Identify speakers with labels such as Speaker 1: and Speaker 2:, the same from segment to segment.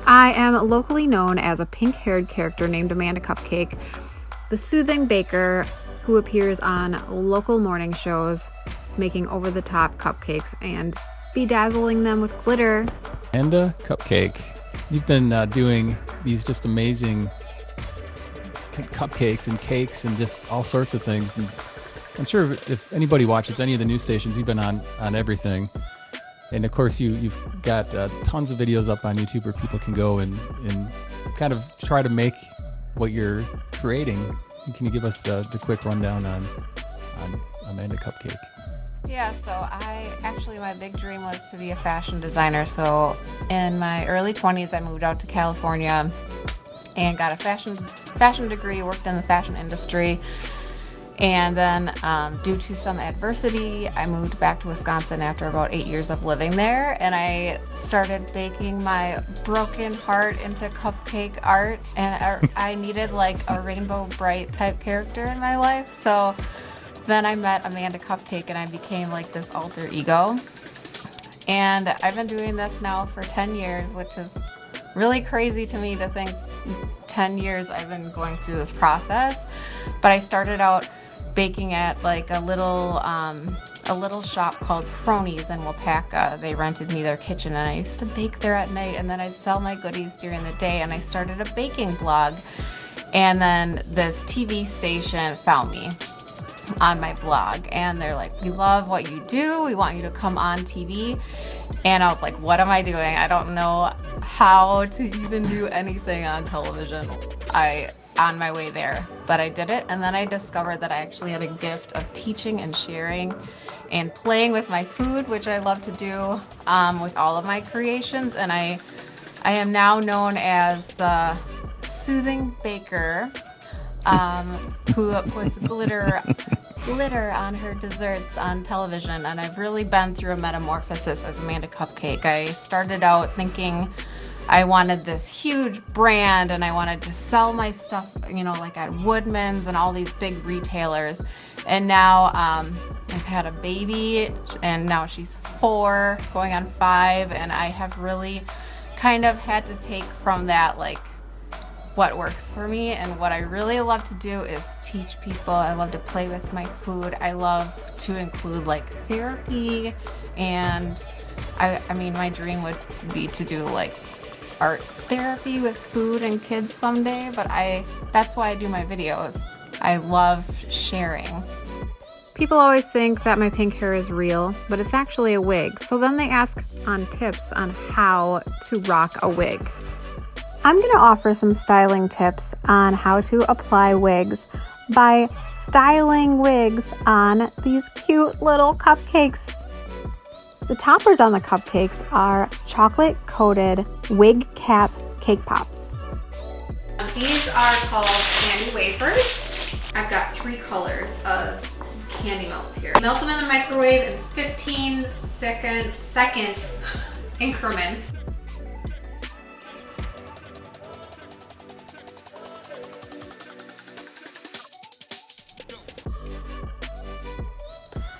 Speaker 1: I am locally known as a pink-haired character named Amanda Cupcake, the soothing baker who appears on local morning shows, making over-the-top cupcakes and bedazzling them with glitter.
Speaker 2: Amanda Cupcake, you've been doing these just amazing cupcakes and cakes and just all sorts of things. And I'm sure if anybody watches any of the news stations, you've been on everything. And of course, you've got tons of videos up on YouTube where people can go and kind of try to make what you're creating. Can you give us the quick rundown on Amanda Cupcake?
Speaker 3: Yeah, so my big dream was to be a fashion designer. So in my early 20s, I moved out to California and got a fashion degree, worked in the fashion industry. And then due to some adversity, I moved back to Wisconsin after about 8 years of living there. And I started baking my broken heart into cupcake art. And I needed like a rainbow bright type character in my life. So then I met Amanda Cupcake and I became like this alter ego. And I've been doing this now for 10 years, which is really crazy to me to think 10 years I've been going through this process. But I started out baking at like a little shop called Cronies in Wapaka. They rented me their kitchen and I used to bake there at night, and then I'd sell my goodies during the day, and I started a baking blog. And then this TV station found me on my blog and they're like, "We love what you do. We want you to come on TV." And I was like, what am I doing? I don't know how to even do anything on television. On my way there, but I did it, and then I discovered that I actually had a gift of teaching and sharing and playing with my food, which I love to do with all of my creations. And I am now known as the soothing baker who puts glitter on her desserts on television. And I've really been through a metamorphosis as Amanda Cupcake. I started out thinking I wanted this huge brand and I wanted to sell my stuff, like at Woodman's and all these big retailers. And now I've had a baby and now she's 4 going on 5, and I have really kind of had to take from that like what works for me. And what I really love to do is teach people. I love to play with my food. I love to include like therapy, and I mean my dream would be to do like art therapy with food and kids someday, but that's why I do my videos. I love sharing.
Speaker 1: People always think that my pink hair is real, but it's actually a wig. So then they ask on tips on how to rock a wig. I'm going to offer some styling tips on how to apply wigs by styling wigs on these cute little cupcakes. The toppers on the cupcakes are chocolate-coated wig cap cake pops.
Speaker 3: These are called candy wafers. I've got 3 colors of candy melts here. Melt them in the microwave in 15-second increments.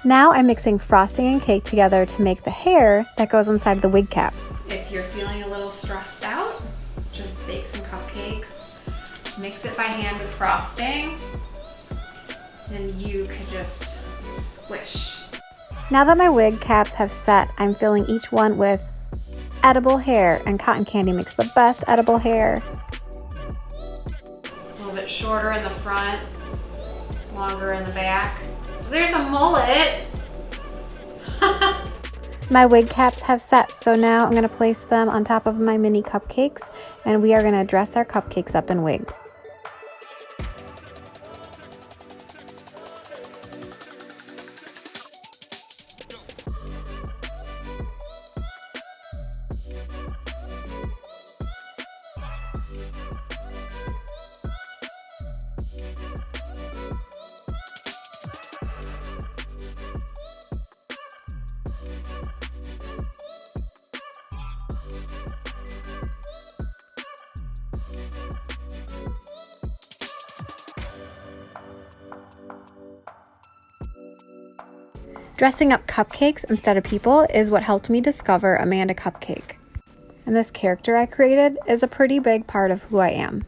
Speaker 1: Now I'm mixing frosting and cake together to make the hair that goes inside the wig cap.
Speaker 3: If you're feeling a little stressed out, just bake some cupcakes, mix it by hand with frosting, and you could just squish.
Speaker 1: Now that my wig caps have set, I'm filling each one with edible hair, and cotton candy makes the best edible hair.
Speaker 3: A little bit shorter in the front, longer in the back. There's a mullet.
Speaker 1: My wig caps have set, so now I'm going to place them on top of my mini cupcakes, and we are going to dress our cupcakes up in wigs. Dressing up cupcakes instead of people is what helped me discover Amanda Cupcake. and this character I created is a pretty big part of who I am.